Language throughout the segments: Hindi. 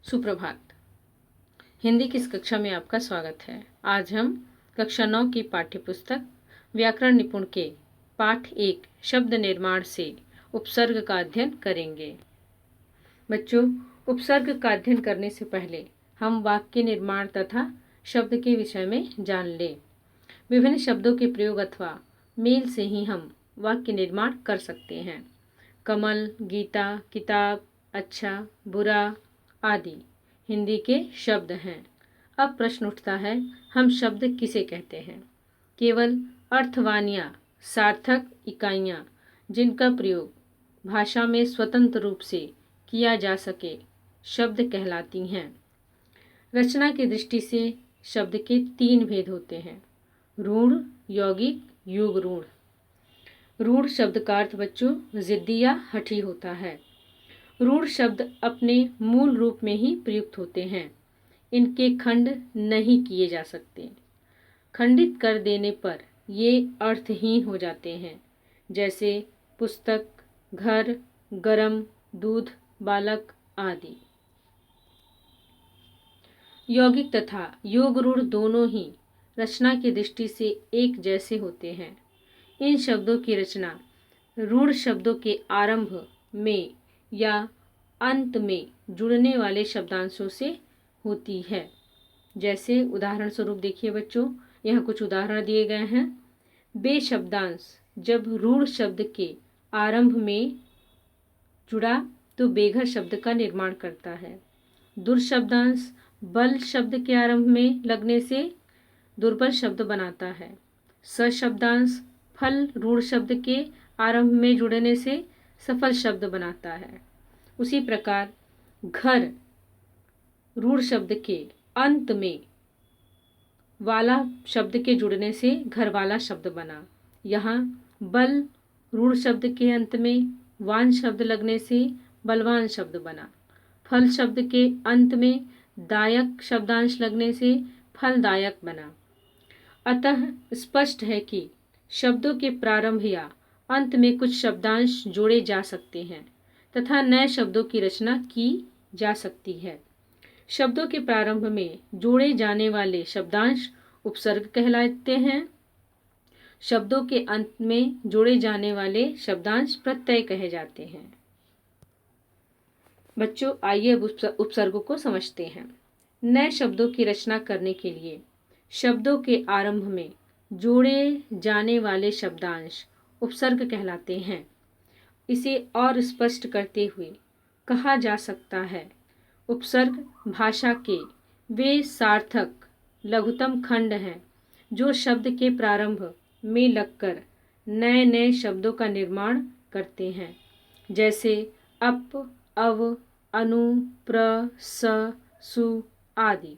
सुप्रभात। हिंदी की इस कक्षा में आपका स्वागत है। आज हम कक्षा 9 की पाठ्य पुस्तक व्याकरण निपुण के पाठ 1 शब्द निर्माण से उपसर्ग का अध्ययन करेंगे। बच्चों, उपसर्ग का अध्ययन करने से पहले हम वाक्य निर्माण तथा शब्द के विषय में जान लें। विभिन्न शब्दों के प्रयोग अथवा मेल से ही हम वाक्य निर्माण कर सकते हैं। कमल, गीता, किताब, अच्छा, बुरा आदि हिंदी के शब्द हैं। अब प्रश्न उठता है, हम शब्द किसे कहते हैं? केवल अर्थवान या सार्थक इकाइयाँ जिनका प्रयोग भाषा में स्वतंत्र रूप से किया जा सके शब्द कहलाती हैं। रचना की दृष्टि से शब्द के 3 भेद होते हैं: रूढ़, यौगिक, युग रूढ़। रूढ़ शब्द का अर्थ बच्चों जिद्दी या हठी होता है। रूढ़ शब्द अपने मूल रूप में ही प्रयुक्त होते हैं। इनके खंड नहीं किए जा सकते। खंडित कर देने पर ये अर्थहीन हो जाते हैं, जैसे पुस्तक, घर, गरम, दूध, बालक आदि। यौगिक तथा योग रूढ़ दोनों ही रचना की दृष्टि से एक जैसे होते हैं। इन शब्दों की रचना रूढ़ शब्दों के आरंभ में या अंत में जुड़ने वाले शब्दांशों से होती है। जैसे उदाहरण स्वरूप देखिए बच्चों, यहाँ कुछ उदाहरण दिए गए हैं। बे शब्दांश जब रूढ़ शब्द के आरंभ में जुड़ा तो बेघर शब्द का निर्माण करता है। दुर शब्दांश बल शब्द के आरंभ में लगने से दुर्बल शब्द बनाता है। स शब्दांश फल रूढ़ शब्द के आरंभ में जुड़ने से सफल शब्द बनाता है। उसी प्रकार घर रूढ़ शब्द के अंत में वाला शब्द के जुड़ने से घर वाला शब्द बना। यहाँ बल रूढ़ शब्द के अंत में वान शब्द लगने से बलवान शब्द बना। फल शब्द के अंत में दायक शब्दांश लगने से फलदायक बना। अतः स्पष्ट है कि शब्दों के प्रारंभ या अंत में कुछ शब्दांश जोड़े जा सकते हैं तथा नए शब्दों की रचना की जा सकती है। शब्दों के प्रारंभ में जोड़े जाने वाले शब्दांश उपसर्ग कहलाते हैं। शब्दों के अंत में जोड़े जाने वाले शब्दांश प्रत्यय कहे जाते हैं। बच्चों, आइए अब उपसर्गों को समझते हैं। नए शब्दों की रचना करने के लिए शब्दों के आरंभ में जोड़े जाने वाले शब्दांश उपसर्ग कहलाते हैं। इसे और स्पष्ट करते हुए कहा जा सकता है, उपसर्ग भाषा के वे सार्थक लघुतम खंड हैं जो शब्द के प्रारंभ में लगकर नए नए शब्दों का निर्माण करते हैं। जैसे अप, अव, अनु, प्र, स, सु आदि।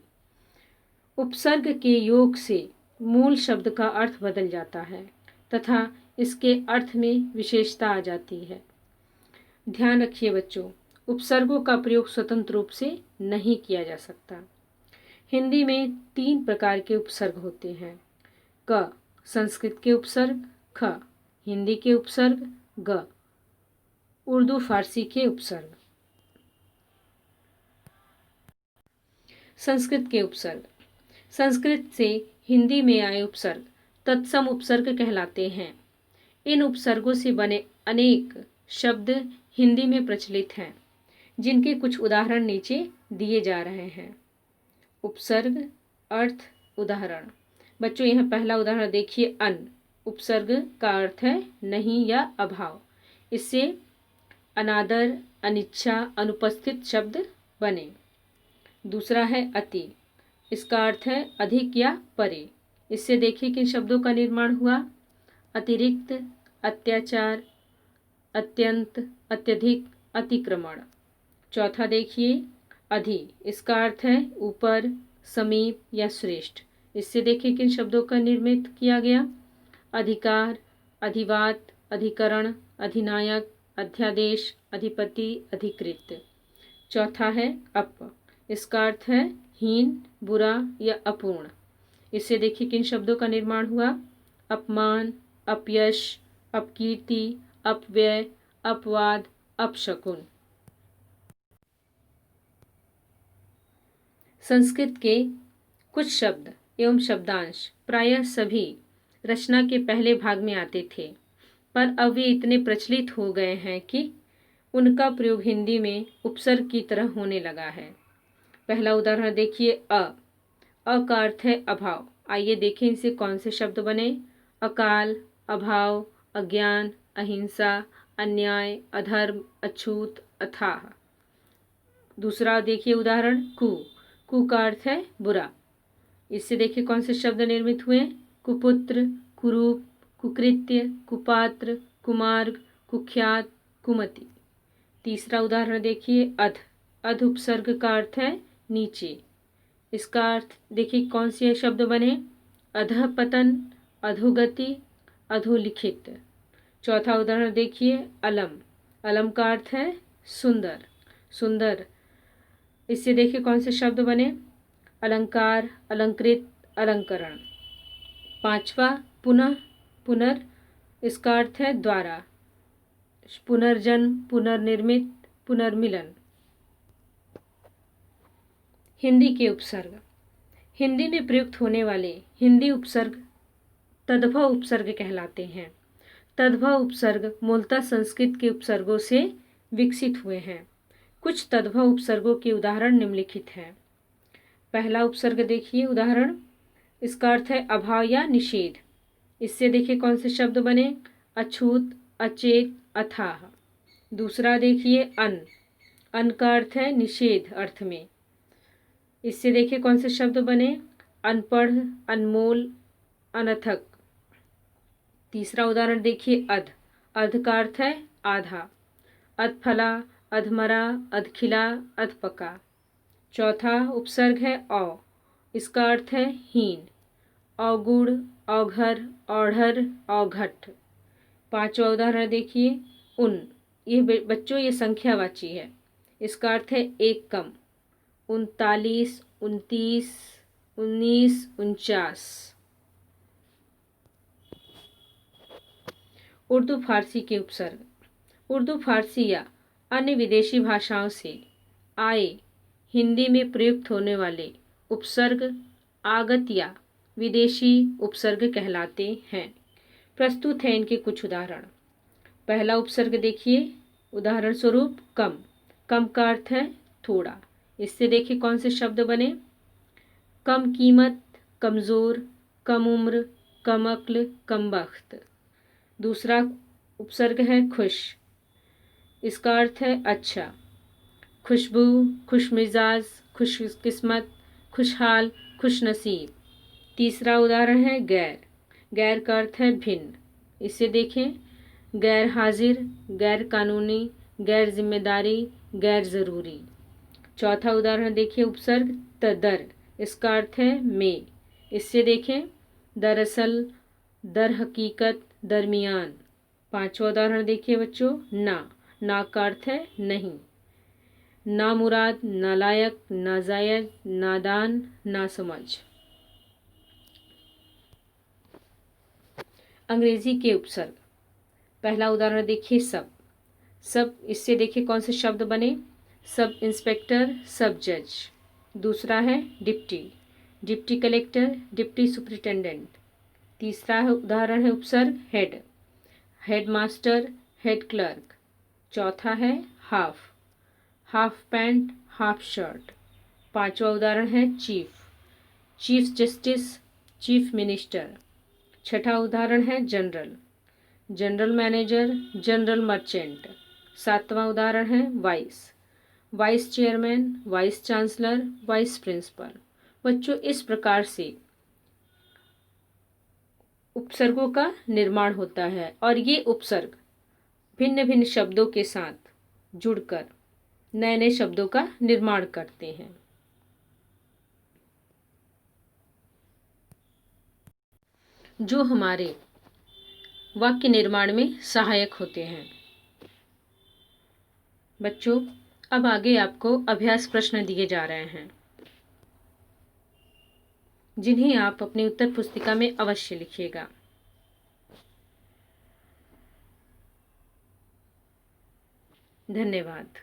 उपसर्ग के योग से मूल शब्द का अर्थ बदल जाता है तथा इसके अर्थ में विशेषता आ जाती है। ध्यान रखिए बच्चों, उपसर्गों का प्रयोग स्वतंत्र रूप से नहीं किया जा सकता। हिंदी में 3 प्रकार के उपसर्ग होते हैं: क संस्कृत के उपसर्ग, ख हिंदी के उपसर्ग, ग उर्दू फारसी के उपसर्ग। संस्कृत के उपसर्ग। संस्कृत से हिंदी में आए उपसर्ग तत्सम उपसर्ग कहलाते हैं। इन उपसर्गों से बने अनेक शब्द हिंदी में प्रचलित हैं, जिनके कुछ उदाहरण नीचे दिए जा रहे हैं। उपसर्ग अर्थ उदाहरण। बच्चों, यहाँ पहला उदाहरण देखिए, अन। उपसर्ग का अर्थ है नहीं या अभाव। इससे अनादर, अनिच्छा, अनुपस्थित शब्द बने। दूसरा है अति। इसका अर्थ है अधिक या परे। इससे देखिए किन शब्दों का निर्माण हुआ: अतिरिक्त, अत्याचार, अत्यंत, अत्यधिक, अतिक्रमण। चौथा देखिए अधि। इसका अर्थ है ऊपर, समीप या श्रेष्ठ। इससे देखिए किन शब्दों का निर्मित किया गया: अधिकार, अधिवात, अधिकरण, अधिनायक, अध्यादेश, अधिपति, अधिकृत। चौथा है अप। इसका अर्थ है हीन, बुरा या अपूर्ण। इससे देखिए किन शब्दों का निर्माण हुआ: अपमान, अपयश, अपकीर्ति, अपव्यय, अपवाद, अपशकुन। संस्कृत के कुछ शब्द एवं शब्दांश प्रायः सभी रचना के पहले भाग में आते थे, पर अब वे इतने प्रचलित हो गए हैं कि उनका प्रयोग हिंदी में उपसर्ग की तरह होने लगा है। पहला उदाहरण देखिए, अ का अर्थ है अभाव। आइए देखें इसे कौन से शब्द बने। अकाल, अभाव, अज्ञान, अहिंसा, अन्याय, अधर्म, अछूत, अथाह। दूसरा देखिए उदाहरण, कु का अर्थ है बुरा। इससे देखिए कौन से शब्द निर्मित हुए। कुपुत्र, कुरूप, कुकृत्य, कुपात्र, कुमार्ग, कुख्यात, कुमति। तीसरा उदाहरण देखिए, अध उपसर्ग का अर्थ है नीचे। इसका अर्थ देखिए कौन से शब्द बने। अधःपतन, अधोगति, अधोलिखित। चौथा उदाहरण देखिए, अलम का अर्थ है सुंदर। इससे देखिए कौन से शब्द बने। अलंकार, अलंकृत, अलंकरण। पांचवा पुनर, इसका अर्थ है द्वारा। पुनर्जन्म, पुनर्निर्मित, पुनर्मिलन। हिंदी के उपसर्ग। हिंदी में प्रयुक्त होने वाले हिंदी उपसर्ग तद्भव उपसर्ग कहलाते हैं। तद्भव उपसर्ग मूलतः संस्कृत के उपसर्गों से विकसित हुए हैं। कुछ तद्भव उपसर्गों के उदाहरण निम्नलिखित हैं। पहला उपसर्ग देखिए उदाहरण, इसका अर्थ है अभाव या निषेध। इससे देखिए कौन से शब्द बने। अछूत, अचेत, अथाह। दूसरा देखिए अन का अर्थ है निषेध अर्थ में। इससे देखिए कौन से शब्द बने। अनपढ़, अनमोल, अनथक। तीसरा उदाहरण देखिए अर्ध का अर्थ है आधा। अधफला, अधमरा, अधखिला, अधपका। चौथा उपसर्ग है औ, इसका अर्थ है हीन। अवगुण, अवघर, औढ़र, अवघट। पांचवा उदाहरण देखिए ये बच्चों ये संख्यावाची है। इसका अर्थ है एक कम। 39, 29, 19, 49। उर्दू फारसी के उपसर्ग। उर्दू फारसी या अन्य विदेशी भाषाओं से आए हिंदी में प्रयुक्त होने वाले उपसर्ग आगत या विदेशी उपसर्ग कहलाते हैं। प्रस्तुत है इनके कुछ उदाहरण। पहला उपसर्ग देखिए उदाहरण स्वरूप कम का अर्थ है थोड़ा। इससे देखिए कौन से शब्द बने। कम कीमत, कमजोर, कम उम्र, कम अक्ल, कम बख्त। दूसरा उपसर्ग है खुश, इसका अर्थ है अच्छा। खुशबू, खुशमिजाज, खुशकिस्मत, खुशहाल, खुशनसीब। तीसरा उदाहरण है गैर का अर्थ है भिन्न। इससे देखें गैर हाजिर, गैर कानूनी, गैर जिम्मेदारी, गैर जरूरी। चौथा उदाहरण देखिए उपसर्ग दर, इसका अर्थ है में। इससे देखें दरअसल, दर हकीकत, दरमियान। पांचवा उदाहरण देखिए बच्चों ना का अर्थ है नहीं। नामुराद, नालायक, नाजायज, नादान, नासमझ। अंग्रेजी के उपसर्ग। पहला उदाहरण देखिए सब। इससे देखिए कौन से शब्द बने। सब इंस्पेक्टर, सब जज। दूसरा है डिप्टी कलेक्टर, डिप्टी सुपरिटेंडेंट। तीसरा उदाहरण है उपसर्ग हेड मास्टर, हेड क्लर्क। चौथा है हाफ पैंट, हाफ शर्ट। पांचवा उदाहरण है चीफ जस्टिस, चीफ मिनिस्टर। छठा उदाहरण है जनरल मैनेजर, जनरल मर्चेंट। सातवां उदाहरण है vice chairman, vice chancellor, vice principal. बच्चों इस प्रकार से उपसर्गों का निर्माण होता है और ये उपसर्ग भिन्न भिन्न शब्दों के साथ जुड़कर नए नए शब्दों का निर्माण करते हैं। जो हमारे वाक्य निर्माण में सहायक होते हैं। बच्चों अब आगे आपको अभ्यास प्रश्न दिए जा रहे हैं जिन्हें आप अपनी उत्तर पुस्तिका में अवश्य लिखिएगा। धन्यवाद।